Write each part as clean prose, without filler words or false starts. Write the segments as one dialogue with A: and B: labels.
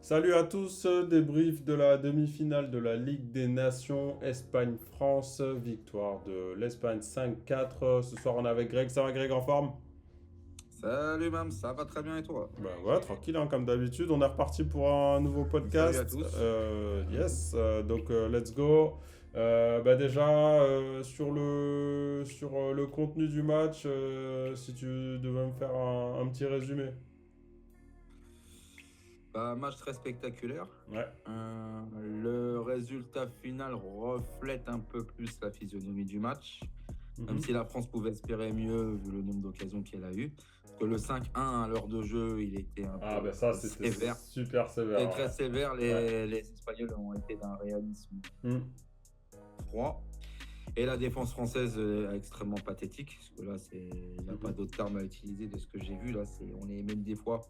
A: Salut à tous, débrief de la demi-finale de la Ligue des Nations Espagne-France, victoire de l'Espagne 5-4. Ce soir on est avec Greg, ça va Greg en forme?
B: Salut Mam, ça va très bien et toi?
A: Ben ouais, tranquille hein, comme d'habitude, on est reparti pour un nouveau
B: Salut à
A: podcast.
B: tous.
A: Let's go. Sur le contenu du match, si tu devais me faire un petit résumé.
B: Match très spectaculaire.
A: Ouais.
B: Le résultat final reflète un peu plus la physionomie du match, même
A: Mhm.
B: si la France pouvait espérer mieux vu le nombre d'occasions qu'elle a eu. Parce que le 5-1 à l'heure de jeu, il était un
A: Ah
B: peu
A: ben ça c'était
B: sévère.
A: super sévère.
B: Et très sévère,
A: Ouais.
B: les Espagnols ont été d'un réalisme
A: Mhm.
B: froid. Et la défense française extrêmement pathétique, parce que là, il n'y a pas d'autre terme à utiliser de ce que j'ai vu. Là, on est même des fois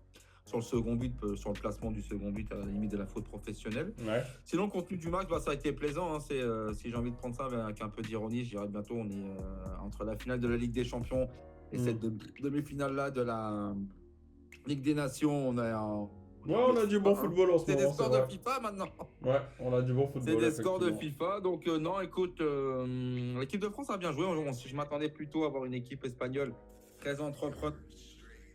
B: sur le second but, sur le placement du second but à la limite de la faute professionnelle.
A: Ouais.
B: Sinon, le contenu du match, ça a été plaisant. Hein. Si j'ai envie de prendre ça avec un peu d'ironie, je dirais bientôt, on est entre la finale de la Ligue des Champions et cette demi-finale-là de la Ligue des Nations.
A: Ouais, on a du bon football en ce
B: C'est
A: moment,
B: des scores
A: c'est
B: de
A: vrai.
B: FIFA maintenant.
A: Ouais, on a du bon
B: C'est
A: football,
B: des scores de
A: effectivement.
B: FIFA. Donc, non, écoute, l'équipe de France a bien joué. Je m'attendais plutôt à avoir une équipe espagnole très entreprenante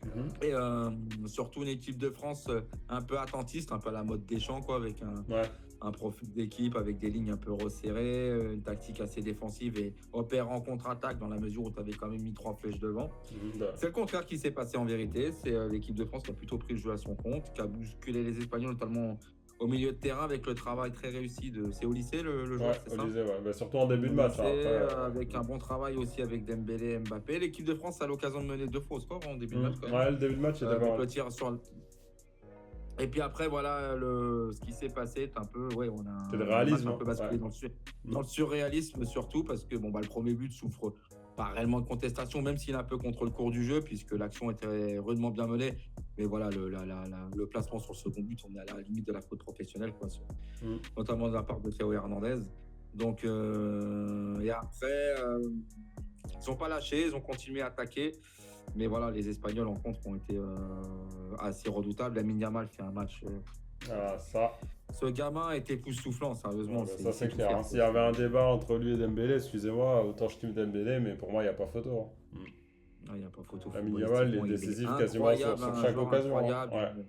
A: Mhm.
B: et surtout une équipe de France un peu attentiste, un peu à la mode Deschamps, quoi, avec
A: Ouais.
B: un profil d'équipe, avec des lignes un peu resserrées, une tactique assez défensive et opérant en contre-attaque dans la mesure où tu avais quand même mis 3 flèches devant.
A: Mhm.
B: C'est le contraire qui s'est passé en vérité. C'est l'équipe de France qui a plutôt pris le jeu à son compte, qui a bousculé les Espagnols, notamment au milieu de terrain, avec le travail très réussi de. C'est Olysée le joueur,
A: Ouais,
B: c'est ça?
A: Olysée, ouais. Bah, surtout en début de match. Hein,
B: Olysée,
A: après,
B: avec un bon travail aussi avec Dembélé et Mbappé. L'équipe de France a l'occasion de mener 2 fois au score en début de match quand même.
A: Ouais, le début de match était pas
B: Avec
A: mal.
B: le tir sur. Et puis après, voilà, ce qui s'est passé est un peu. Ouais, on a
A: C'est le
B: un
A: réalisme.
B: match un peu basculé
A: Ouais.
B: dans le surréalisme, surtout parce que le premier but souffre pas réellement de contestation, même s'il est un peu contre le cours du jeu, puisque l'action était rudement bien menée. Mais voilà, le placement sur le second but, on est à la limite de la faute professionnelle, quoi, notamment de la part de Théo Hernandez. Donc, et après, ils n'ont pas lâché, ils ont continué à attaquer. Mais voilà, les Espagnols en contre ont été assez redoutables. Lamine Yamal fait un match.
A: Ah, ça.
B: Ce gamin est époustouflant, sérieusement.
A: Ouais, bah, ça, c'est
B: tout
A: clair.
B: faire,
A: Hein. S'il y avait un débat entre lui et Dembélé, excusez-moi, autant je kiffe Dembélé, mais pour moi, il n'y a pas photo. Hein.
B: Il n'y a pas photo.
A: Lamine Yamal, il est décisif quasiment sur chaque occasion.
B: Incroyable.
A: Hein. Ouais.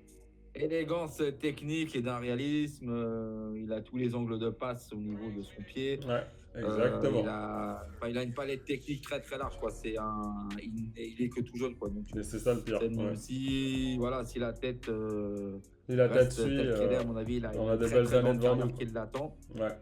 B: Élégance technique et d'un réalisme. Il a tous les angles de passe au niveau de son pied.
A: Ouais, exactement.
B: Il a une palette technique très très large, quoi. Il est que tout jeune, quoi. Donc,
A: Et c'est ça le pire. Ouais.
B: si la tête
A: Si la tête
B: reste
A: suit,
B: telle qu'elle est, à mon avis, il a
A: on
B: une
A: a des
B: très
A: belles
B: très
A: années
B: grande
A: devant
B: carrière
A: nous.
B: qui l'attend.
A: Ouais.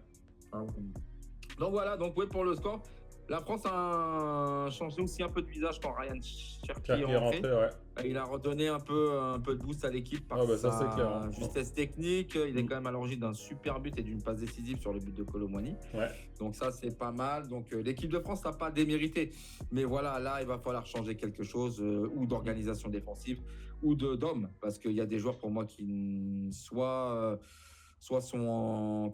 B: Donc voilà, pour le score, la France a changé aussi un peu de visage quand Ryan Cherki est rentré.
A: Ouais.
B: Il a redonné un peu de boost à l'équipe par
A: ça, c'est clair, hein.
B: justesse technique. Il est quand même à l'origine d'un super but et d'une passe décisive sur le but de Kolo Muani.
A: Ouais.
B: Donc ça, c'est pas mal. Donc l'équipe de France n'a pas démérité. Mais voilà, là, il va falloir changer quelque chose, ou d'organisation défensive, ou d'hommes. Parce qu'il y a des joueurs pour moi qui soit sont en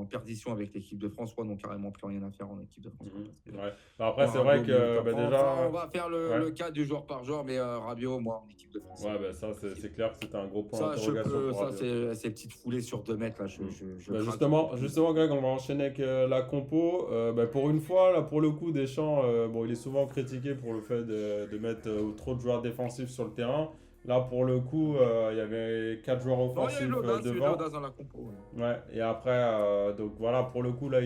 B: perdition avec l'équipe de France, soit n'ont carrément plus rien à faire en équipe de France.
A: Ouais. Après, c'est vrai que déjà.
B: On va faire le cas du joueur par joueur, mais Rabiot, moi, en équipe de France.
A: Ouais, ça, c'est clair que c'était un gros point
B: Ça,
A: d'interrogation.
B: ça, c'est ces petites foulées sur 2 mètres, là,
A: justement, Greg, on va enchaîner avec la compo. Pour une fois, là, pour le coup, Deschamps, il est souvent critiqué pour le fait de mettre trop de joueurs défensifs sur le terrain. Là, pour le coup, il y avait 4 joueurs offensifs devant.
B: Il y a l'audace dans la compo.
A: Ouais, et après, donc voilà, pour le coup, là,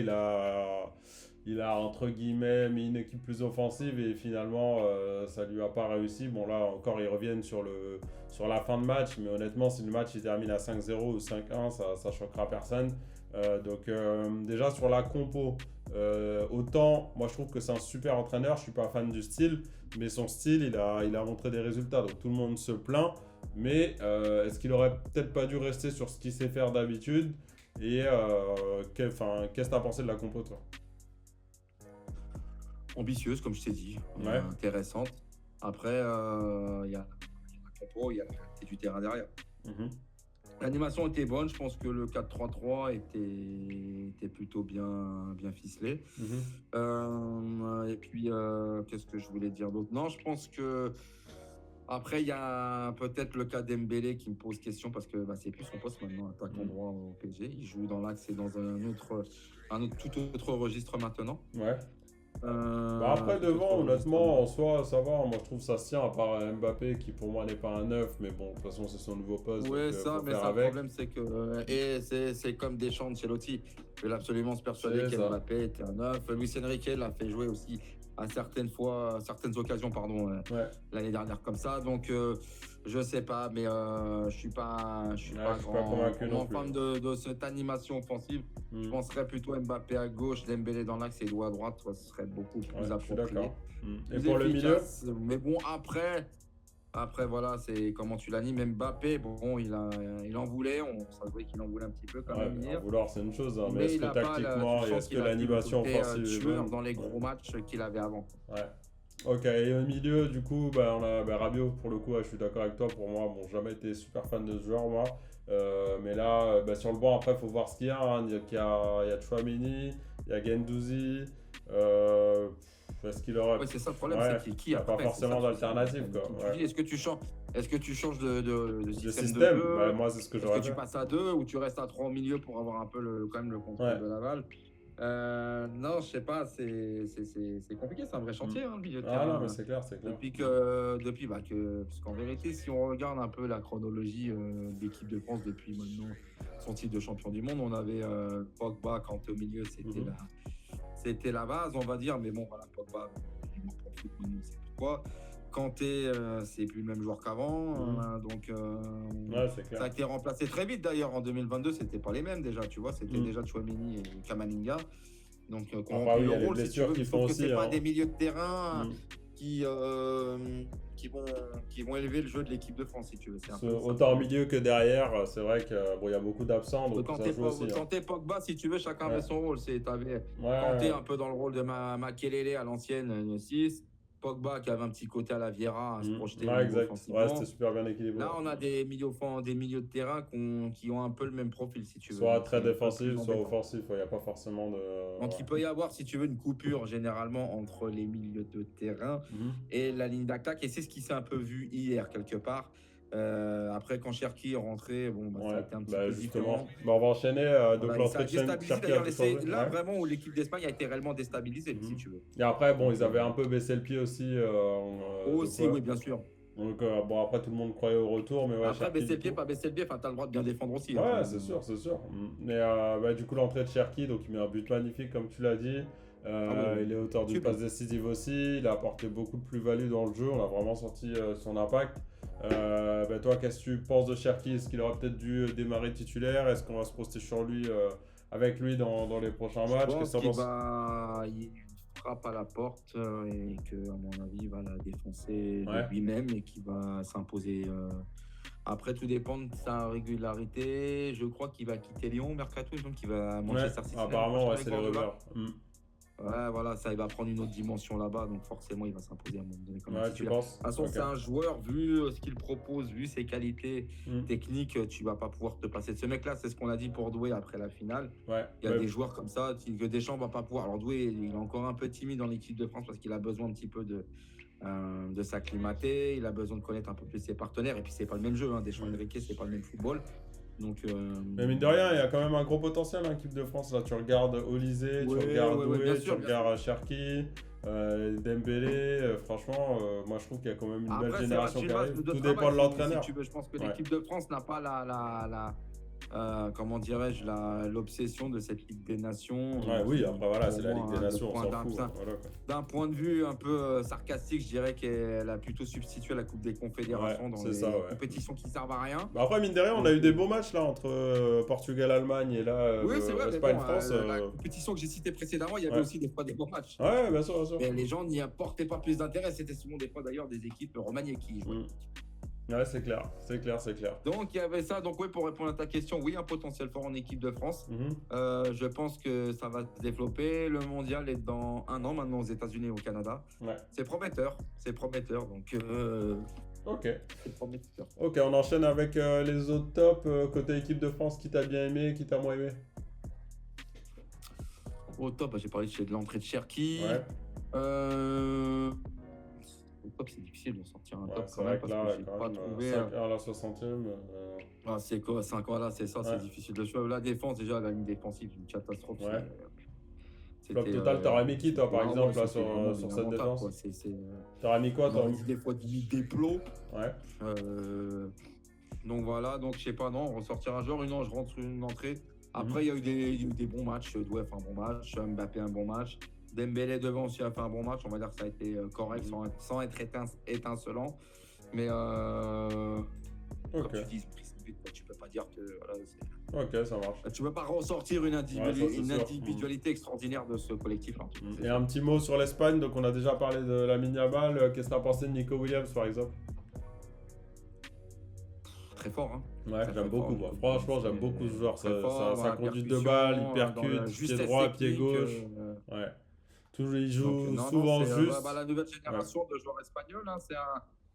A: il a entre guillemets mis une équipe plus offensive et finalement, ça lui a pas réussi. Bon, là, encore, ils reviennent sur la fin de match, mais honnêtement, si le match il termine à 5-0 ou 5-1, ça choquera personne. Déjà, sur la compo, autant, moi, je trouve que c'est un super entraîneur, je suis pas fan du style, mais son style, il a montré des résultats, donc tout le monde se plaint. Mais est-ce qu'il aurait peut-être pas dû rester sur ce qu'il sait faire d'habitude? Et qu'est-ce que tu as pensé de la compo, toi?
B: Ambitieuse, comme je t'ai dit, intéressante. Après, il y a la compo, il y a la qualité du terrain derrière. L'animation était bonne. Je pense que le 4-3-3 était plutôt bien ficelé. Et puis, qu'est-ce que je voulais dire d'autre? Non, je pense que après, il y a peut-être le cas d'Embélé qui me pose question parce que c'est plus son poste maintenant, attaquant droit au PSG. Il joue dans l'axe et dans tout autre registre maintenant.
A: Ouais. Après, devant, honnêtement, en soi, ça va. Moi, je trouve ça se tient, à part Mbappé, qui pour moi n'est pas un neuf, mais bon, de toute façon, c'est son nouveau poste.
B: Ouais,
A: donc,
B: ça,
A: faut
B: mais
A: faire
B: ça, le
A: avec.
B: problème, c'est que. Et c'est comme Deschamps de Ancelotti. Il veut absolument se persuader
A: C'est ça.
B: qu'Mbappé était un neuf. Luis Enrique l'a fait jouer aussi à certaines occasions, pardon,
A: Ouais.
B: l'année dernière comme ça. Donc, je sais pas, mais je suis pas
A: convaincu non
B: grand
A: plus.
B: fan de cette animation offensive. Je penserais plutôt Mbappé à gauche, Dembélé dans l'axe et Doigt à droite. Ce serait beaucoup plus
A: Ouais, je suis
B: approprié.
A: d'accord. Et
B: Plus
A: pour le milieu?
B: efficace. Mais bon, après, voilà, c'est comment tu l'animes. Mbappé, bon, il en voulait. Ça se voit qu'il en voulait un petit peu quand
A: Ouais,
B: même
A: mais
B: hier.
A: en vouloir, c'est une chose, hein, mais
B: Mais
A: est-ce
B: il
A: que
B: a pas
A: tactiquement
B: tu
A: et
B: sens
A: est-ce que
B: qu'il a plus le
A: l'animation
B: côté,
A: offensive est
B: tueur
A: bonne?
B: dans les gros
A: Ouais.
B: matchs qu'il avait avant.
A: Ouais. Ok, et au milieu, du coup, on a Rabiot, pour le coup, ouais, je suis d'accord avec toi. Pour moi, bon, jamais été super fan de ce joueur, moi. Mais là, sur le banc, après, il faut voir ce qu'il y a. Hein. Il y a Tchouaméni, il y a Guendouzi. Est-ce qu'il aura.
B: Ouais, c'est ça le problème,
A: Ouais,
B: c'est qui
A: il n'y a
B: après,
A: pas forcément d'alternative, quoi.
B: comme tu
A: Ouais.
B: dis, est-ce que tu changes de
A: Le
B: système de
A: système,
B: jeu?
A: moi, c'est ce que
B: Est-ce
A: j'aurais
B: que tu
A: fait.
B: passes à 2 ou tu restes à 3 au milieu pour avoir un peu quand même le contrôle
A: Ouais.
B: de la balle? Non, je sais pas, c'est compliqué, c'est un vrai chantier, hein, le milieu de
A: Ah
B: terrain.
A: non, mais c'est clair, c'est clair.
B: Parce qu'en vérité, si on regarde un peu la chronologie de l'équipe de France depuis maintenant son titre de champion du monde, on avait Pogba quand au milieu, c'était la base, on va dire, mais bon, voilà, Pogba, il manque pas de foot, maintenant, c'est pourquoi. Kanté, c'est plus le même joueur qu'avant, donc
A: Ouais, c'est clair.
B: ça a été remplacé très vite d'ailleurs en 2022, c'était pas les mêmes déjà, tu vois, c'était déjà Tchouaméni et Kamavinga. Donc, qu'on
A: Après,
B: remplit
A: oui, il y a
B: le
A: les
B: rôle, si tu
A: blessures
B: veux,
A: qui
B: sauf
A: font
B: que c'est
A: aussi.
B: pas
A: Hein.
B: des milieux de terrain qui vont élever le jeu de l'équipe de France, si tu veux. C'est un peu ça.
A: Autant au milieu que derrière, c'est vrai qu'il y a beaucoup d'absents, donc
B: Quand
A: ça joue aussi. Hein.
B: t'es Pogba, si tu veux, chacun avait son rôle. T'avais
A: Ouais,
B: Kanté un peu dans le rôle de Makelele à l'ancienne 6. Pogba qui avait un petit côté à la Vieira à se projeter
A: Ouais, exact.
B: offensivement.
A: Ouais, c'était super bien équilibré.
B: Là, on a des milieux de terrain qui ont un peu le même profil, si tu veux.
A: Soit
B: Donc,
A: très
B: c'est un peu
A: défensif,
B: plus
A: soit
B: embêtant.
A: offensif. Il n'y a pas forcément de.
B: Donc, il peut y avoir, si tu veux, une coupure généralement entre les milieux de terrain et la ligne d'attaque. Et c'est ce qui s'est un peu vu hier, quelque part. Après, quand Cherki est rentré, ça a été un petit peu
A: justement.
B: différent.
A: On va enchaîner. Donc,
B: Voilà,
A: l'entrée
B: ça a
A: de
B: déstabilisé
A: Cherki a
B: d'ailleurs.
A: tout changé.
B: Là,
A: Ouais.
B: vraiment, où l'équipe d'Espagne a été réellement déstabilisée, si tu veux.
A: Et après, ils avaient un peu baissé le pied aussi.
B: Aussi, oui, bien sûr.
A: Donc, après, tout le monde croyait au retour. Mais ouais,
B: Après,
A: Cherki,
B: baisser le pied, pas baisser le pied, t'as le droit de bien défendre aussi.
A: Ouais,
B: hein.
A: c'est sûr, c'est sûr. Mais du coup, l'entrée de Cherki, donc il met un but magnifique, comme tu l'as dit. Il est auteur d'une passe décisive aussi. Il a apporté beaucoup de plus-value dans le jeu. On a vraiment senti son impact. Toi, qu'est-ce que tu penses de Cherki? Est-ce qu'il aurait peut-être dû démarrer titulaire? Est-ce qu'on va se projeter sur lui, avec lui dans les prochains matchs?
B: Je pense qu'il frappe à la porte et que, à mon avis, il va la défoncer de lui-même et qu'il va s'imposer. Après, tout dépend de sa régularité. Je crois qu'il va quitter Lyon, Mercato, donc il va Manchester City.
A: Apparemment, c'est les rumeurs.
B: Ouais, voilà, ça, il va prendre une autre dimension là-bas, donc forcément, il va s'imposer à un moment donné comme un
A: Tu
B: titulaire.
A: penses?
B: De toute façon, c'est un joueur, vu ce qu'il propose, vu ses qualités techniques, tu vas pas pouvoir te passer de ce mec-là. C'est ce qu'on a dit pour Doué après la finale. Il y a des joueurs comme ça que Deschamps va pas pouvoir. Alors Doué, il est encore un peu timide dans l'équipe de France parce qu'il a besoin un petit peu de s'acclimater, il a besoin de connaître un peu plus ses partenaires, et puis c'est pas le même jeu, hein. Deschamps et Enrique, c'est pas le même football. Donc,
A: mais mine de rien, il y a quand même un gros potentiel en équipe de France. Là, tu regardes Olysée, tu regardes Doué, tu regardes Cherki, Dembélé. Franchement, moi je trouve qu'il y a quand même une belle génération qui arrive. Tout dépend de l'entraîneur.
B: Si tu veux, je pense que l'équipe de France n'a pas comment dirais-je, l'obsession de cette Ligue des Nations.
A: Oui, après voilà, c'est la Ligue des Nations, on s'en fout.
B: D'un point de vue un peu sarcastique, je dirais qu'elle a plutôt substitué la Coupe des Confédérations dans les compétitions qui servent à rien.
A: Après, mine de rien, on a eu des beaux matchs là entre Portugal-Allemagne et là Espagne-France.
B: La compétition que j'ai citée précédemment, il y avait aussi des fois des beaux matchs.
A: Ouais, bien sûr, bien sûr.
B: Mais les gens n'y apportaient pas plus d'intérêt. C'était souvent des fois d'ailleurs des équipes remaniées qui jouaient.
A: Ouais, c'est clair, c'est clair, c'est clair.
B: Donc il y avait ça. Donc oui, pour répondre à ta question, oui, un potentiel fort en équipe de France. Je pense que ça va se développer. Le mondial est dans 1 an maintenant aux États-Unis et au Canada. C'est prometteur, c'est prometteur. Donc
A: Ok.
B: C'est prometteur.
A: Ok, on enchaîne avec les autres tops. Côté équipe de France, qui t'a bien aimé, qui t'a moins aimé?
B: Au top, j'ai parlé de l'entrée de Cherki.
A: Ouais.
B: Au top, c'est difficile de sortir un
A: Ouais,
B: top
A: c'est
B: quand
A: vrai
B: même
A: que
B: parce
A: là,
B: que j'ai
A: quand
B: pas
A: même,
B: trouvé.
A: 5 à la 60e.
B: Ah, c'est quoi, 5 ans là, c'est ça,
A: Ouais.
B: c'est difficile de choisir. La défense, déjà, la ligne défensive, une catastrophe.
A: Ouais. Flop
B: C'était.
A: total, t'aurais mis qui, toi, par exemple, là,
B: c'était vraiment
A: sur cette
B: lamentable,
A: défense?
B: quoi.
A: T'aurais mis quoi,
B: On
A: toi?
B: aurait dit des fois des plots.
A: Ouais.
B: Donc voilà, donc je sais pas, non, ressortir un joueur, non, je rentre une entrée. Après, il y a eu des bons matchs. Doué fait un bon match, Mbappé un bon match. Dembélé devant aussi a fait un bon match. On va dire que ça a été correct sans être étincelant. Mais
A: Ok.
B: comme tu dis, ils ont pris ce but, quoi. Tu peux pas dire que. Voilà,
A: Ok, ça marche.
B: tu peux pas ressortir une
A: Ouais, ça, c'est sûr.
B: individualité extraordinaire de ce collectif-là.
A: Et un petit mot sur l'Espagne. Donc, on a déjà parlé de Lamine Yamal. Qu'est-ce que t'as pensé de Nico Williams, par exemple?
B: Très fort, hein.
A: Ouais,
B: Très,
A: j'aime
B: très
A: beaucoup,
B: fort,
A: moi. Franchement, j'aime beaucoup ce joueur.
B: très fort,
A: Ça
B: dans la
A: conduit de
B: percussion,
A: balle, il
B: dans
A: percute,
B: la
A: pied
B: justesse
A: droit, pied
B: technique,
A: gauche. Ouais. Toujours, il
B: Donc,
A: joue
B: non,
A: souvent
B: c'est
A: juste.
B: la nouvelle génération de joueurs espagnols. Hein,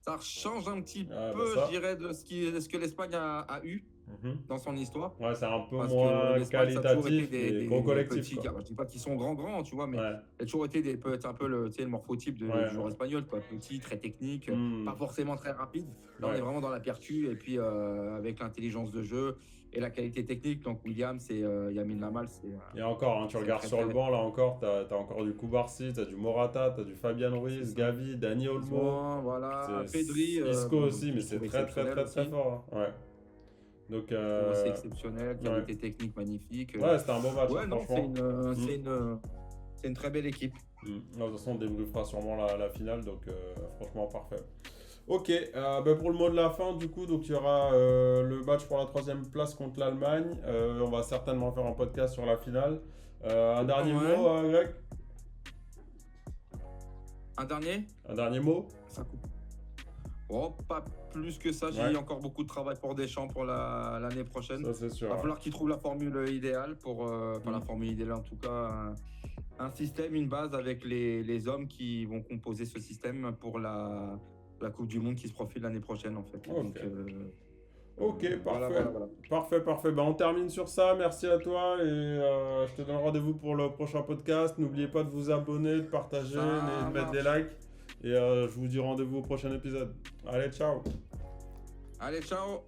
B: ça change un petit
A: Ouais,
B: peu,
A: ça.
B: je dirais, de ce que l'Espagne a eu
A: Mhm.
B: dans son histoire.
A: Ouais, c'est un peu
B: Parce que
A: moins
B: l'Espagne, ça a toujours été
A: qualitatif, mais gros
B: des
A: collectif,
B: petits
A: quoi.
B: gars. Je dis pas qu'ils sont grands, tu vois, mais
A: Ouais.
B: il a toujours été peut-être un peu le morphotype
A: Ouais,
B: du joueur
A: ouais.
B: espagnol, quoi. Petit, très technique,
A: Hmm.
B: pas forcément très rapide. Là, on
A: Ouais.
B: est vraiment dans la percu et puis avec l'intelligence de jeu et la qualité technique. Donc, Williams et Lamine Yamal, c'est.
A: Et encore, hein, tu
B: c'est
A: regardes
B: très,
A: sur le
B: très-
A: banc, là encore, t'as encore du Koubarsi, t'as du Morata, t'as du Fabian Ruiz,
B: C'est ça.
A: Gavi, Dani Olmo.
B: Besoin, voilà, Pedri.
A: Isco
B: bon,
A: aussi, mais
B: je
A: c'est
B: trouve
A: très
B: exceptionnel
A: très
B: aussi.
A: fort. Hein. Ouais. Donc,
B: Je trouve aussi exceptionnel,
A: ouais.
B: qualité technique magnifique.
A: Ouais, c'était un bon match,
B: Ouais,
A: hein,
B: non,
A: franchement.
B: c'est une très belle équipe.
A: De toute façon, on débriefera sûrement la finale, donc franchement, parfait. Ok, bah pour le mot de la fin, du coup, donc il y aura le match pour la 3e place contre l'Allemagne. On va certainement faire un podcast sur la finale. Un dernier
B: Ouais.
A: mot, Greg?
B: Un dernier?
A: Un dernier mot?
B: Ça coupe. Oh, pas plus que ça. J'ai
A: Ouais.
B: encore beaucoup de travail pour Deschamps pour l'année prochaine.
A: Ça, c'est sûr.
B: Il va falloir qu'il trouve la formule idéale enfin, la
A: Mm.
B: formule idéale en tout cas, un système, une base avec les hommes qui vont composer ce système pour la Coupe du Monde qui se profile l'année prochaine en fait.
A: Ok.
B: Donc,
A: Ok, parfait.
B: voilà.
A: Parfait. Bah, on termine sur ça. Merci à toi et je te donne rendez-vous pour le prochain podcast. N'oubliez pas de vous abonner, de partager,
B: Ça
A: et de mettre des likes. Et je vous dis rendez-vous au prochain épisode. Allez, ciao!
B: Allez, ciao!